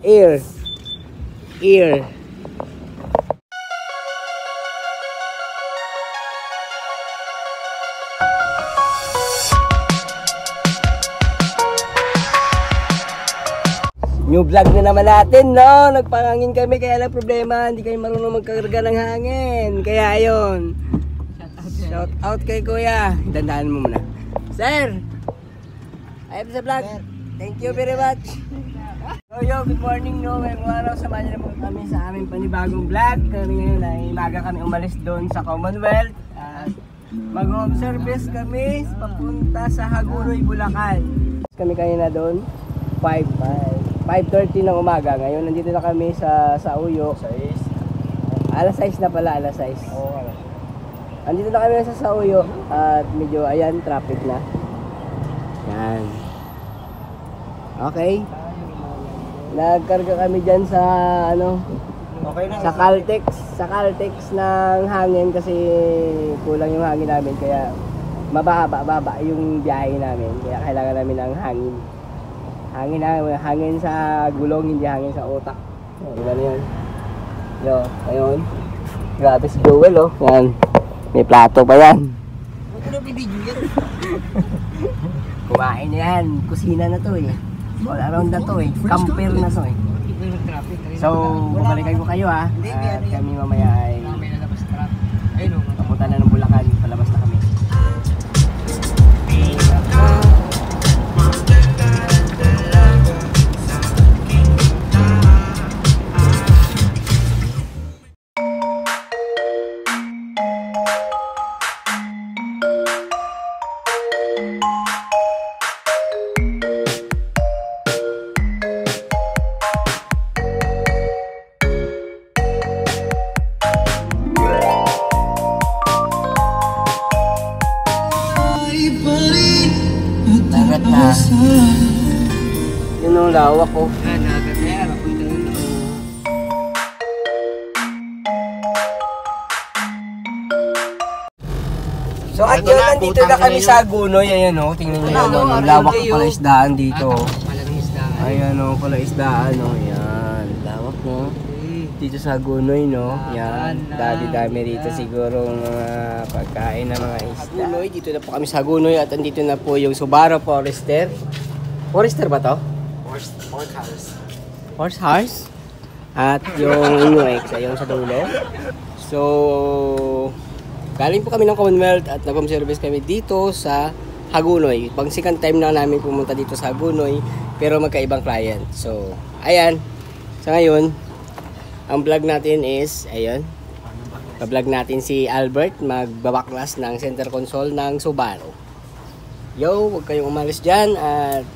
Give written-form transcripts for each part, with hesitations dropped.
Ear. Ear. New vlog na naman natin, no? Nagpangangin kami, kaya lang problema, hindi kayo marunong magkakarga ng hangin. Kaya ayun. Shout out kay Kuya. Dandahan mo muna. Sir! Ayun sa vlog. Thank you very much. So yo, good morning, no? Ngayong araw, samahan niyo naman kami sa aming panibagong vlog. Kami ngayon ay maga kami umalis doon sa Commonwealth. At mag-home service kami papunta sa Hagunoy, Bulacan. Kami kanina doon, 5:30 ng umaga. Ngayon nandito na kami sa Uyo. Alas 6 na pala, alas 6. Nandito na kami sa Uyo at medyo ayan, traffic na. Yan. Okay. Nagkarga kami diyan sa ano? Okay na. Sa Caltex ng hangin kasi kulang yung hangin namin kaya mababa yung biyahe namin. Kaya kailangan namin ng hangin. Hangin sa gulong, hindi hangin sa utak. Diba na yun? Yo, ayun. Grabe si Joel, oh. Yan. May plato pa yan. Ano na video yan? Kumain na yan. Kusina na to eh. All around na to eh. Camper na to eh. So, bumalikan ko kayo ha. At kami mamaya ay papunta na ng Bulacan. Palabas na kami. Dagat na. Yun ang lawak ko. Dagat na yan. So at yun, nandito na kami sa Hagunoy. Ayan o, tingnan nyo yun. Ang lawak ko pala isdaan dito. Ayan o, pala isdaan o. Yan, lawak mo. Dito sa Hagunoy, no? Yan, dami-dami rito siguro mga pagkain ng mga isda. Hagunoy, dito na po kami sa Hagunoy at andito na po yung Subaru Forester. Forester ba to? Horse? At yung UX, ayun sa dulo. So, galing po kami ng Commonwealth at nag-home service kami dito sa Hagunoy. Pang second time na namin pumunta dito sa Hagunoy, pero magkaibang client. So, ayan. Sa ngayon, ang vlog natin is, ayun, pa-vlog natin si Albert magbabaklas ng center console ng Subaru. Yo, huwag kayong umalis dyan at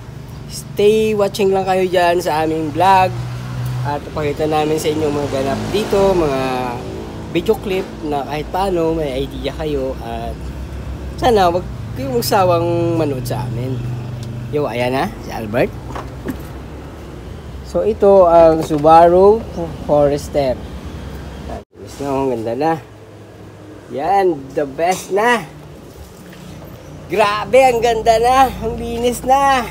stay watching lang kayo dyan sa aming vlog at pakita namin sa inyo mga ganap dito, mga video clip na kahit paano may idea kayo at sana huwag kayong magsawang manood sa amin. Yo, ayan na, si Albert. So ito ang Subaru Forester. Ang ganda na. Yan, the best na. Grabe, ang ganda na. Ang linis na.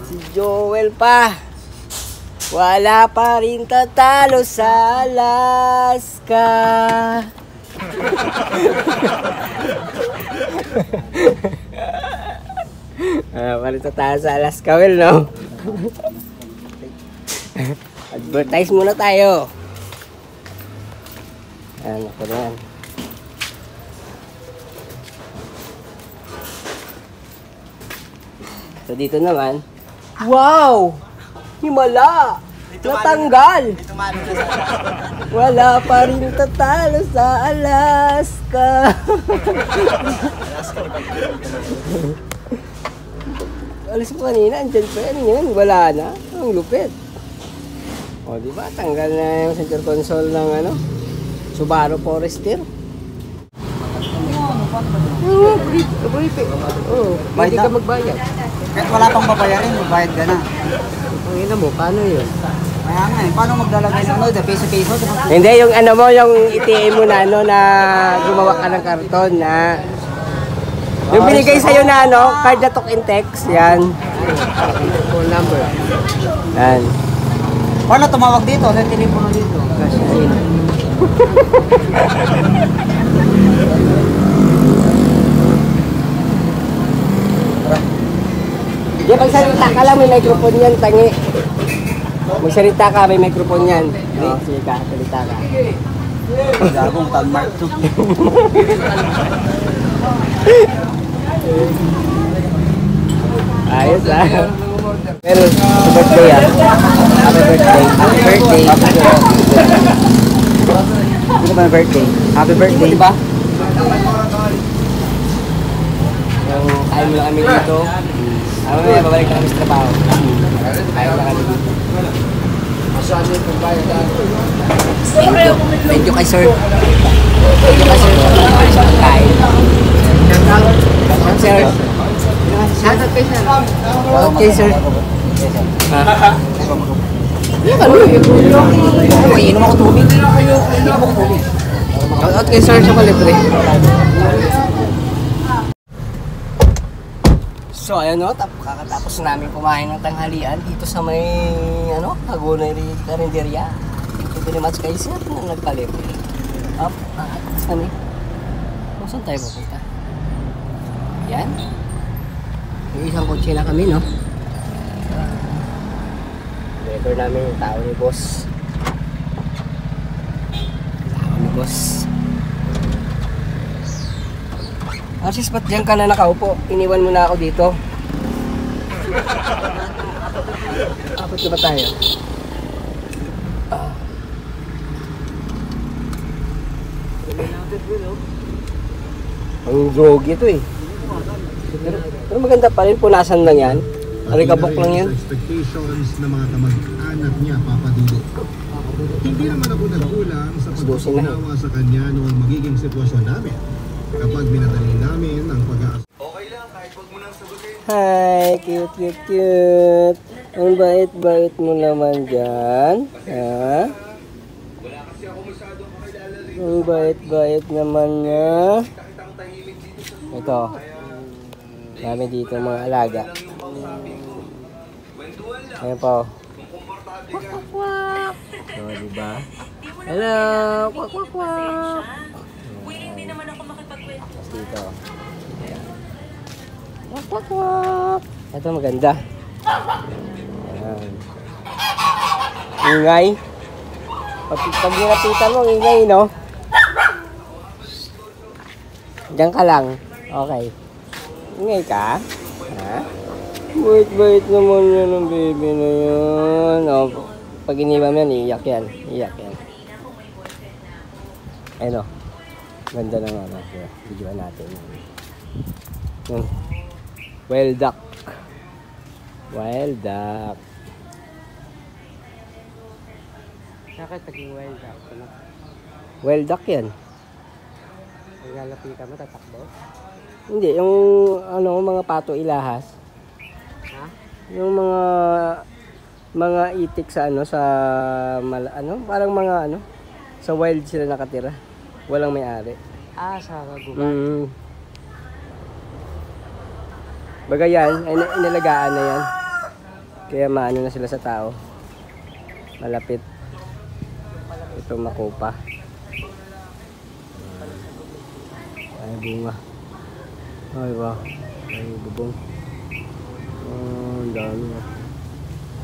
Si Joel pa. Wala pa rin tatalo sa Alaska. Wala rin tatalo sa Alaska, well, no? Advertise muna tayo. Ayan, ako na yan. So dito naman, wow! Himala! Natanggal! Wala pa rin tatalo sa Alaska. Alis ko kanina, andyan pa yan. Yan, wala na. Ang lupit. O, diba? Tanggal na yung center console ng ano, Subaru Forester. Hindi ka magbayad. Kahit wala pang babayarin, magbayad ka na. Ang ina mo, paano yun? Kaya nga eh, paano maglalagay ng ano, piso-piso? Hindi, yung ano mo, yung ATM mo na ano, na gumawa ka ng karton na yung binigay sa'yo na ano, card na talk in text, yan. Phone number. Yan. Paano tumawag dito? Sa telepono dito? Kasi ayun. Di, magsalita ka lang, may microphone yan, tangi. Magsalita ka, may microphone yan. Oo, sige ka, salita ka. Gagong tag-mark to. Ayos ah. Pero sa birthday ah. Happy birthday. Happy birthday. Hindi ko ba birthday? Happy birthday. Diba? Yung kain mo lang kami dito. Mamaya, babalik na kami sa trabaho. Kain lang kami dito. Thank you kay sir. Thank you kay sir sa pagkain. Sir. Shoutout kay sir. Shoutout kay sir. Ha? Inom ako tubig. Shoutout kay sir sa palibre. So ayun no, kakatapos namin kumain ng tanghalian dito sa may Hagonoy Karinderya. Thank you very much kay sir na nagpalibre. Up, atas kami. Saan tayo pupunta? Yan. Yung isang kotse na kami, no? Driver namin yung tao ni boss. Tao ni boss. Arsis, ba't dyan ka na nakaupo? Iniwan mo na ako dito. Kapit na ba tayo? Ang drogi ito eh. Pero maganda pa rin, punasan lang yan. Alikabok lang yan. Expectations ng mga kamag-anak niya, Papa Dilo. Hindi naman ako nagkulang sa pagkakaunawa sa kanya noong magiging sitwasyon namin. Kapag binadali namin ang pag-aas. Okay lang, kahit wag mo nang sagutin. Hi, cute, cute, cute. Ang bait-bait mo naman dyan. Ha? Ang bait-bait naman niya. Ito. Dami dito mga alaga. Ayan po. Kwak, kwak, kwak. O, diba? Hello! Kwak, kwak, kwak. Hindi naman ako makipagkwento. Dito. Ayan. Kwak, kwak, kwak. Ito maganda. Ayan. Ingay. Pag nilapitan mo, ingay, no? Diyan ka lang. Okay. Ingay ka? Ha? Bait-bait naman yan ang baby na yan. O, pag iniwan yan, iiyak yan. Iiyak yan. Ayun o. Ganda ng ano. Videoan natin. Wild duck. Wild duck. Bakit naging wild duck? Wild duck yan. Pag lalapitan mo, tatakbo? Hindi, yung mga pato ilahas. Ha? Yung mga itik sa parang mga sa wild sila nakatira. Walang may-ari. Ah, sa gubat. Baga yan, ay inalagaan na yan. Kaya maano na sila sa tao. Malapit. Ito makupa. Ay bunga. Ay ba? Ay bubong. Oh, ang dami na.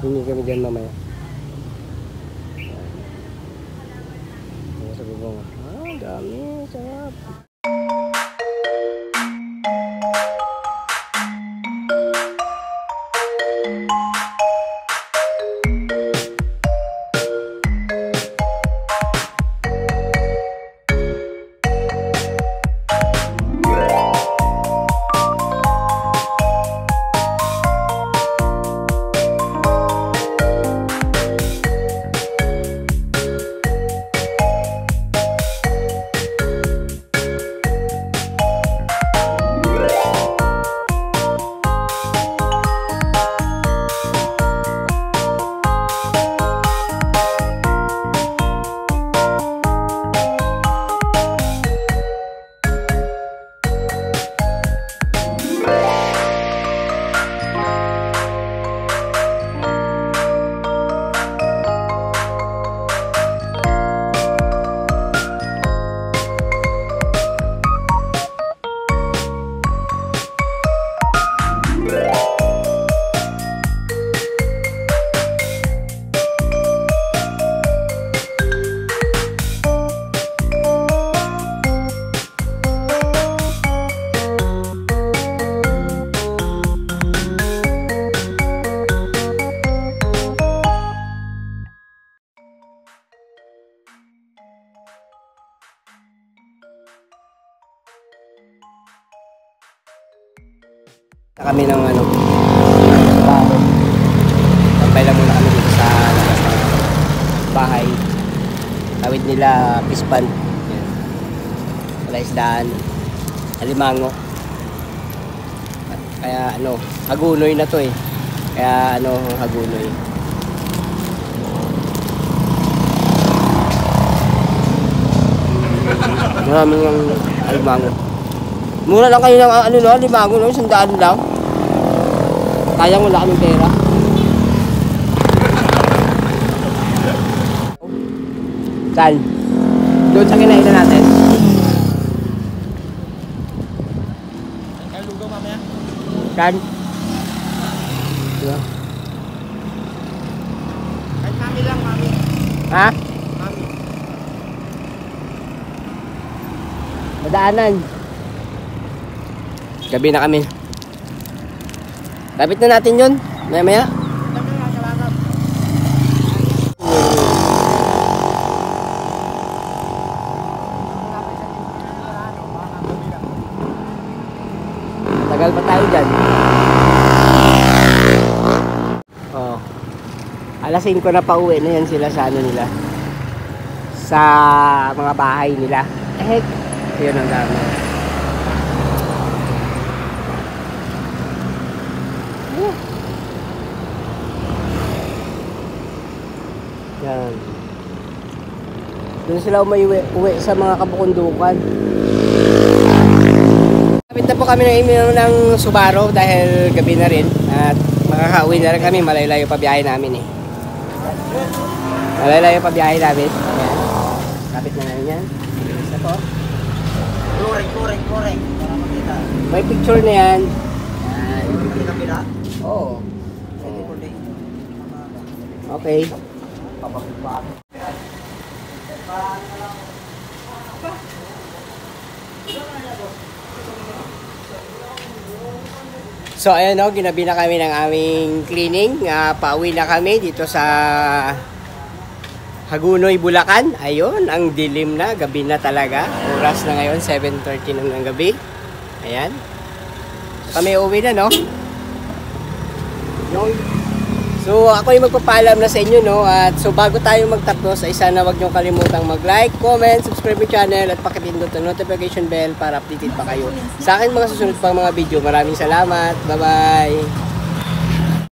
Hindi kami dyan mamaya. Ayan. Sa bubong. Ah, ang dami. Sarap. Kami ng ano, tampay lang muna kami dito sa labas ng bahay. Tawid nila Pispan. Yan. Palaisdaan, Alimango. Kaya ano, Hagunoy na to eh. Kaya ano, Hagunoy. Maraming ang Alimango. Mura lang kayo ng ano no, Alimango no, 100 lang. Kaya wala kaming pera. Saan? Doon sa kinainan natin. Saan? Diba? Kahit mami lang, mami. Ha? Mami. Madaanan. Gabi na kami. Lapit na natin yun. Maya-maya. Kami nga, salamat. Tagal pa tayo dyan. Oh. Alas 5 na pa uwi na yan sila sa ano nila. Sa mga bahay nila. Heck. Yun ang dami. Yan. Doon sila uwi sa mga kabukundukan. Kapit na po kami ng Subaru dahil gabi na rin at makakauwi na rin kami. Malayo-layo pa biyahe namin eh. Malayo-layo pa biyahe namin. Ayan. Kapit na namin yan. Isa po. Kuring. Para makita. May picture na yan. Ayan. Hindi na pila? Oo. Hindi ko din. Okay. So ayan o, ginabi na kami ng aming cleaning. Pauwi na kami dito sa Hagunoy, Bulacan. Ayun, ang dilim na, gabi na talaga. Oras na ngayon, 7:30 na ng gabi. Ayan. Kami uwi na, no? So ako yung magpapaalam na sa inyo, no? At so bago tayo magtapos ay sana wag niyong kalimutang mag-like, comment, subscribe yung channel at pakipindot ang notification bell para updated pa kayo sa akin mga susunod pang mga video. Maraming salamat. Bye-bye.